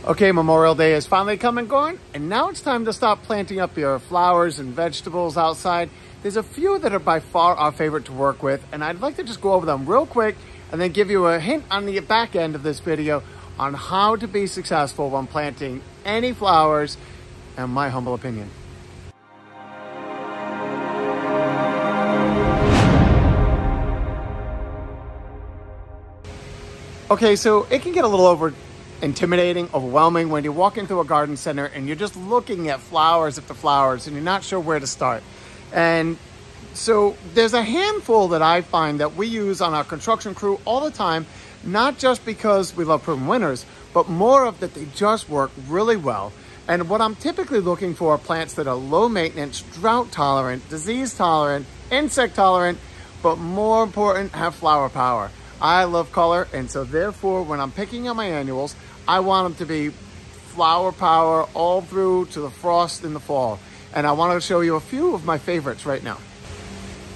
Okay, Memorial Day is finally come and gone, and now it's time to stop planting up your flowers and vegetables outside. There's a few that are by far our favorite to work with, and I'd like to just go over them real quick and then give you a hint on the back end of this video on how to be successful when planting any flowers, in my humble opinion. Okay, so it can get a little intimidating, overwhelming when you walk into a garden center and you're just looking at flowers after flowers and you're not sure where to start. And so there's a handful that I find that we use on our construction crew all the time, not just because we love proven winners, but more of that they just work really well. And what I'm typically looking for are plants that are low maintenance, drought tolerant, disease tolerant, insect tolerant, but more important, have flower power. I love color, and so therefore when I'm picking out my annuals, I want them to be flower power all through to the frost in the fall. And I want to show you a few of my favorites right now.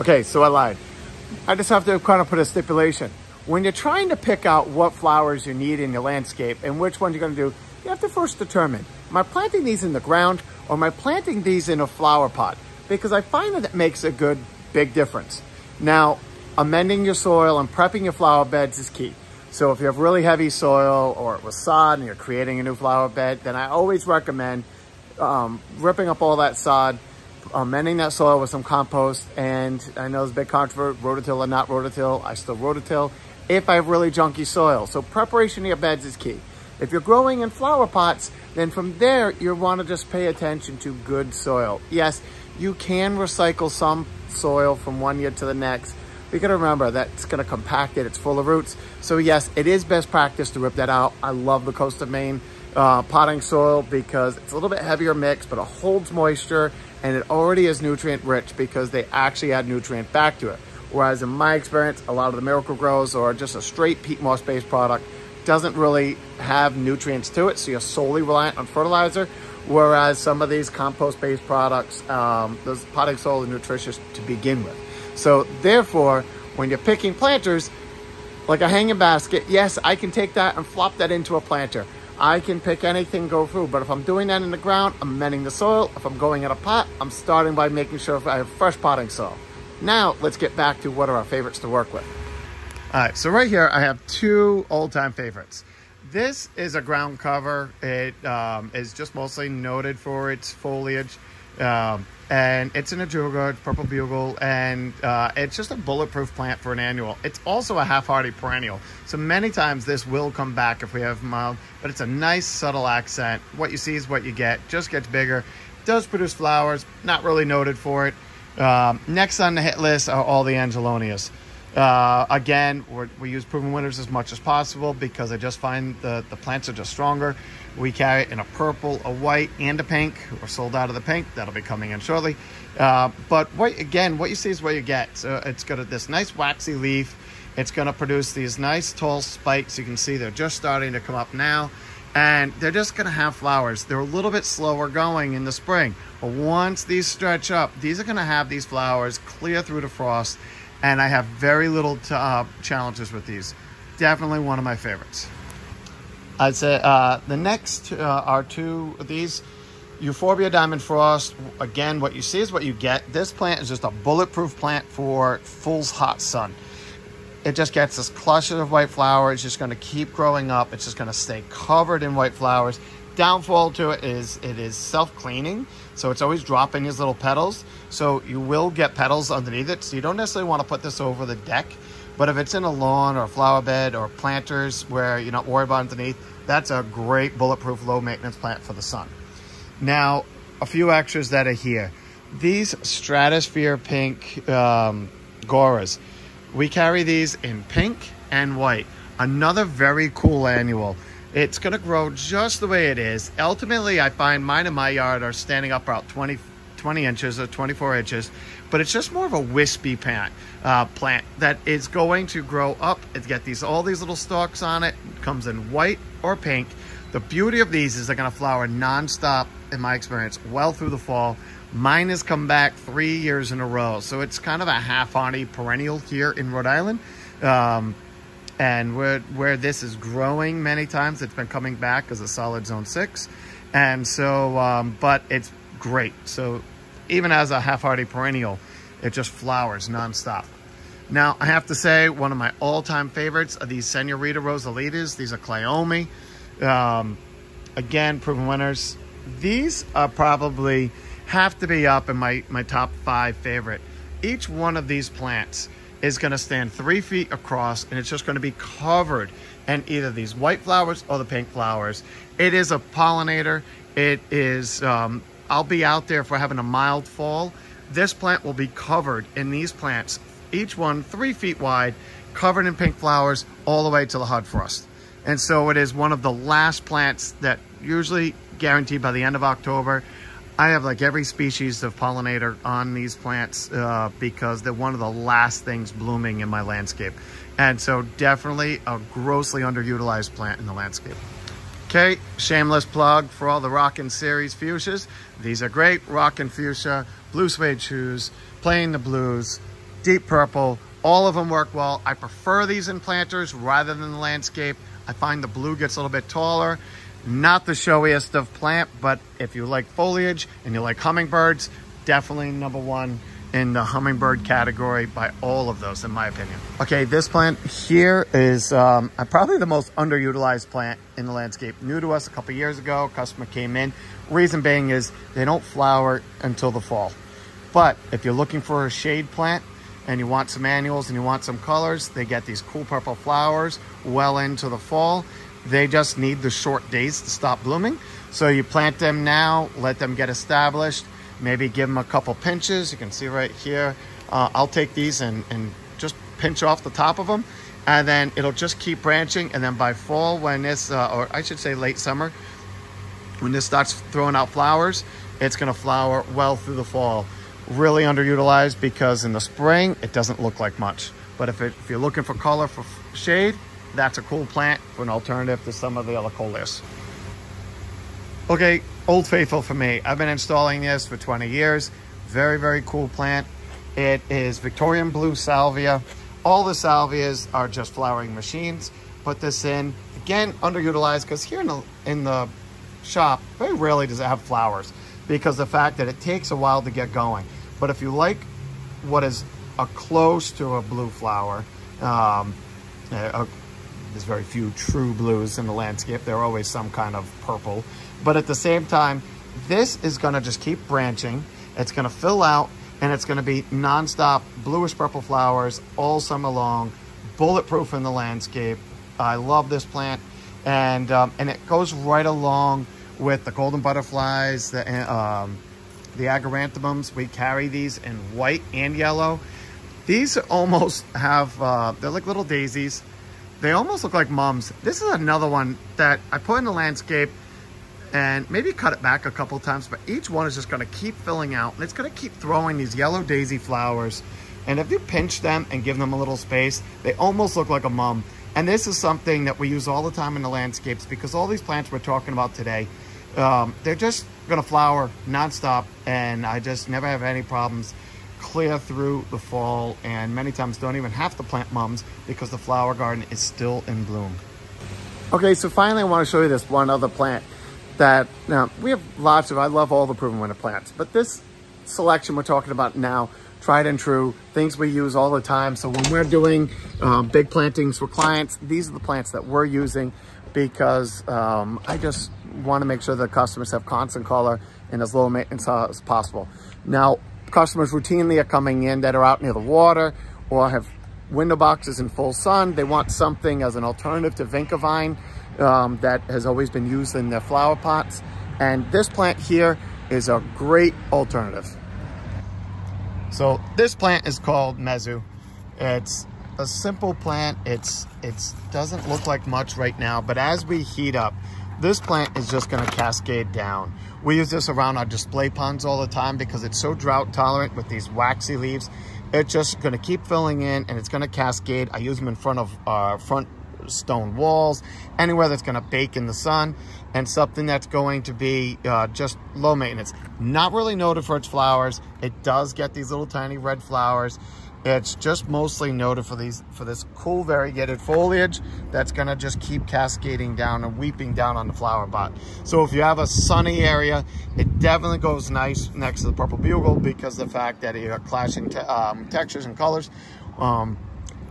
Okay, so I lied. I just have to kind of put a stipulation. When you're trying to pick out what flowers you need in your landscape and which ones you're going to do, you have to first determine, am I planting these in the ground or am I planting these in a flower pot? Because I find that it makes a good big difference. Now, amending your soil and prepping your flower beds is key. So if you have really heavy soil or it was sod and you're creating a new flower bed, then I always recommend ripping up all that sod, amending that soil with some compost. And I know it's a big controversy, rototill or not rototill. I still rototill if I have really junky soil. So preparation of your beds is key. If you're growing in flower pots, then from there, you want to just pay attention to good soil. Yes, you can recycle some soil from one year to the next. You got to remember that it's going to compact it. It's full of roots. So yes, it is best practice to rip that out. I love the Coast of Maine potting soil because it's a little bit heavier mix, but it holds moisture and it already is nutrient rich because they actually add nutrient back to it. Whereas in my experience, a lot of the Miracle Grows or just a straight peat moss based product doesn't really have nutrients to it. So you're solely reliant on fertilizer. Whereas some of these compost based products, those potting soil is nutritious to begin with. So therefore, when you're picking planters, like a hanging basket, yes, I can take that and flop that into a planter. I can pick anything, go through, but if I'm doing that in the ground, I'm amending the soil. If I'm going in a pot, I'm starting by making sure I have fresh potting soil. Now, let's get back to what are our favorites to work with. All right, so right here, I have two old-time favorites. This is a ground cover. It is just mostly noted for its foliage. And it's an Ajuga, purple bugle, and it's just a bulletproof plant for an annual. It's also a half-hardy perennial, so many times this will come back if we have mild, but it's a nice subtle accent. What you see is what you get, just gets bigger, does produce flowers, not really noted for it. Next on the hit list are all the Angelonias. Again, we use proven winners as much as possible because I just find the plants are just stronger. We carry it in a purple, a white, and a pink. We're sold out of the pink. That'll be coming in shortly. But what you see is what you get. So it's got this nice waxy leaf. It's going to produce these nice tall spikes. You can see they're just starting to come up now. And they're just going to have flowers. They're a little bit slower going in the spring. But once these stretch up, these are going to have these flowers clear through the frost. And I have very little challenges with these. Definitely one of my favorites. I'd say the next are two of these. Euphorbia Diamond Frost. Again, what you see is what you get. This plant is just a bulletproof plant for full hot sun. It just gets this cluster of white flowers. It's just going to keep growing up. It's just going to stay covered in white flowers. Downfall to it is self-cleaning. So it's always dropping these little petals. So you will get petals underneath it. So you don't necessarily want to put this over the deck. But if it's in a lawn or a flower bed or planters where you're not worried about underneath, that's a great bulletproof low maintenance plant for the sun. Now, a few extras that are here. These Stratosphere Pink Goras. We carry these in pink and white. Another very cool annual. It's going to grow just the way it is. Ultimately, I find mine in my yard are standing up about 20 inches or 24 inches, but it's just more of a wispy plant that is going to grow up. It's got all these little stalks on it. It comes in white or pink. The beauty of these is they're going to flower nonstop, in my experience, well through the fall. Mine has come back 3 years in a row, so it's kind of a half-hardy perennial here in Rhode Island. And where this is growing many times, it's been coming back as a solid zone 6. And so, but it's great. So even as a half-hardy perennial, it just flowers nonstop. Now, I have to say, one of my all-time favorites are these Senorita Rosalitas. These are Cleome. Again, proven winners. These are probably have to be up in my top 5 favorite. Each one of these plants is going to stand 3 feet across, and it's just going to be covered in either these white flowers or the pink flowers. It is a pollinator. It is, I'll be out there if we're having a mild fall. This plant will be covered in these plants, each one 3 feet wide, covered in pink flowers all the way to the hard frost. And so it is one of the last plants that usually guaranteed by the end of October. I have like every species of pollinator on these plants because they're one of the last things blooming in my landscape. And so definitely a grossly underutilized plant in the landscape. Okay, shameless plug for all the Rockin' Series fuchsias. These are great. Rockin' Fuchsia, Blue Suede Shoes, Playing the Blues, Deep Purple. All of them work well. I prefer these in planters rather than the landscape. I find the blue gets a little bit taller. Not the showiest of plant, but if you like foliage and you like hummingbirds, definitely #1 in the hummingbird category by all of those, in my opinion. Okay, this plant here is probably the most underutilized plant in the landscape. New to us a couple years ago, customer came in. Reason being is they don't flower until the fall. But if you're looking for a shade plant and you want some annuals and you want some colors, they get these cool purple flowers well into the fall. They just need the short days to stop blooming. So you plant them now, let them get established, maybe give them a couple pinches. You can see right here. I'll take these and just pinch off the top of them, and then it'll just keep branching. And then by fall, when this, or I should say late summer, when this starts throwing out flowers, it's gonna flower well through the fall. Really underutilized because in the spring, it doesn't look like much. But if you're looking for color for shade, that's a cool plant for an alternative to some of the other coleus. Okay, Old Faithful for me. I've been installing this for 20 years. Very, very cool plant. It is Victorian Blue Salvia. All the salvias are just flowering machines. Put this in. Again, underutilized because here in the shop, very rarely does it have flowers because the fact that it takes a while to get going. But if you like what is a close to a blue flower, there's very few true blues in the landscape. There are always some kind of purple. But at the same time, this is gonna just keep branching. It's gonna fill out, and it's gonna be nonstop bluish purple flowers all summer long, bulletproof in the landscape. I love this plant. And it goes right along with the golden butterflies, the agaranthemums. We carry these in white and yellow. These almost have, they're like little daisies. They almost look like mums. This is another one that I put in the landscape and maybe cut it back a couple times, but each one is just gonna keep filling out, and it's gonna keep throwing these yellow daisy flowers. And if you pinch them and give them a little space, they almost look like a mum. And this is something that we use all the time in the landscapes because all these plants we're talking about today, they're just gonna flower nonstop, and I just never have any problems clear through the fall, and many times don't even have to plant mums because the flower garden is still in bloom. Okay, so finally I want to show you this one other plant that, now we have lots of, I love all the proven winter plants, but this selection we're talking about now, tried and true, things we use all the time. So when we're doing big plantings for clients, these are the plants that we're using because I just want to make sure that customers have constant color and as low maintenance as possible. Now, customers routinely are coming in that are out near the water or have window boxes in full sun. They want something as an alternative to Vinca vine that has always been used in their flower pots. And this plant here is a great alternative. So this plant is called Mezu. It's a simple plant. It doesn't look like much right now, but as we heat up, this plant is just gonna cascade down. We use this around our display ponds all the time because it's so drought tolerant with these waxy leaves. It's just gonna keep filling in and it's gonna cascade. I use them in front of front stone walls, anywhere that's gonna bake in the sun, and something that's going to be just low maintenance. Not really noted for its flowers. It does get these little tiny red flowers, It's just mostly noted for this cool variegated foliage that's gonna just keep cascading down and weeping down on the flower pot. So if you have a sunny area, it definitely goes nice next to the purple bugle because of the fact that you got clashing textures and colors.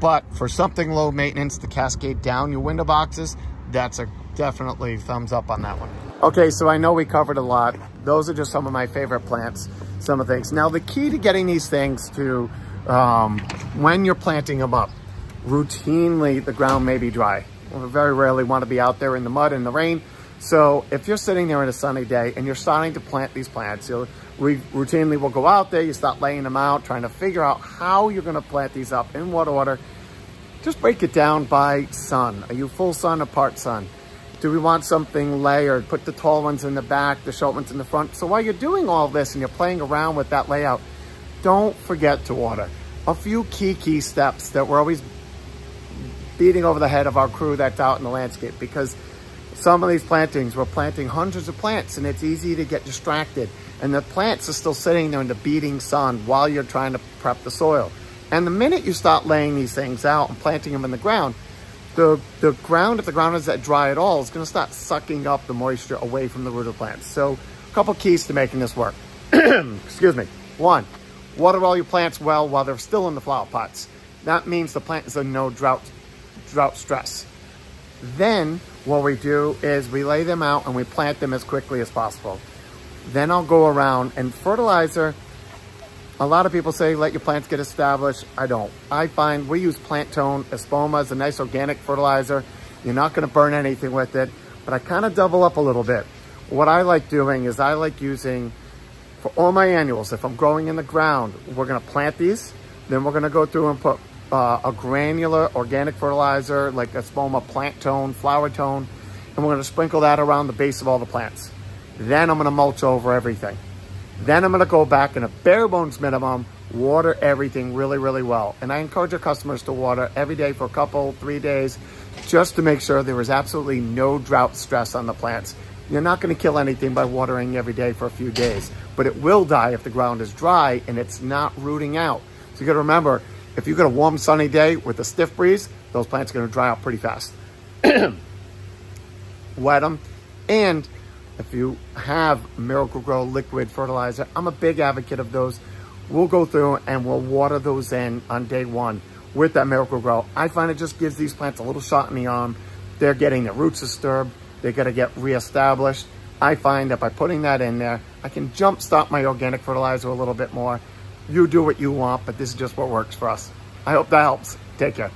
But for something low maintenance to cascade down your window boxes, that's a definitely thumbs up on that one. Okay, so I know we covered a lot. Those are just some of my favorite plants, some of the things. Now the key to getting these things to, when you're planting them up, routinely the ground may be dry. We very rarely want to be out there in the mud and the rain. So if you're sitting there on a sunny day and you're starting to plant these plants, we routinely will go out there, you start laying them out, trying to figure out how you're going to plant these up, in what order. Just break it down by sun. Are you full sun or part sun? Do we want something layered? Put the tall ones in the back, the short ones in the front. So while you're doing all this and you're playing around with that layout, don't forget to water. A few key steps that we're always beating over the head of our crew that's out in the landscape, because some of these plantings, we're planting hundreds of plants and it's easy to get distracted. And the plants are still sitting there in the beating sun while you're trying to prep the soil. And the minute you start laying these things out and planting them in the ground, the ground, if the ground is that dry at all, is going to start sucking up the moisture away from the root of the plants. So a couple keys to making this work. Excuse me. One, water all your plants well while they're still in the flower pots. That means the plant is in no drought stress. Then what we do is we lay them out and we plant them as quickly as possible. Then I'll go around and fertilizer. A lot of people say, let your plants get established. I don't. I find we use Plant Tone. Espoma is a nice organic fertilizer. You're not going to burn anything with it, but I kind of double up a little bit. What I like doing is I like using, for all my annuals, if I'm growing in the ground, we're going to plant these. Then we're going to go through and put a granular organic fertilizer like Espoma Plant Tone, Flower Tone, and we're going to sprinkle that around the base of all the plants. Then I'm going to mulch over everything. Then I'm going to go back in a bare bones minimum, water everything really, really well. And I encourage our customers to water every day for a couple, 3 days, just to make sure there is absolutely no drought stress on the plants. You're not going to kill anything by watering every day for a few days, but it will die if the ground is dry and it's not rooting out. So you got to remember, if you get a warm, sunny day with a stiff breeze, those plants are going to dry out pretty fast. Wet them. And if you have Miracle-Gro liquid fertilizer, I'm a big advocate of those. We'll go through and we'll water those in on day one with that Miracle-Gro. I find it just gives these plants a little shot in the arm. They're getting their roots disturbed. They're going to get reestablished. I find that by putting that in there, I can jumpstart my organic fertilizer a little bit more. You do what you want, but this is just what works for us. I hope that helps. Take care.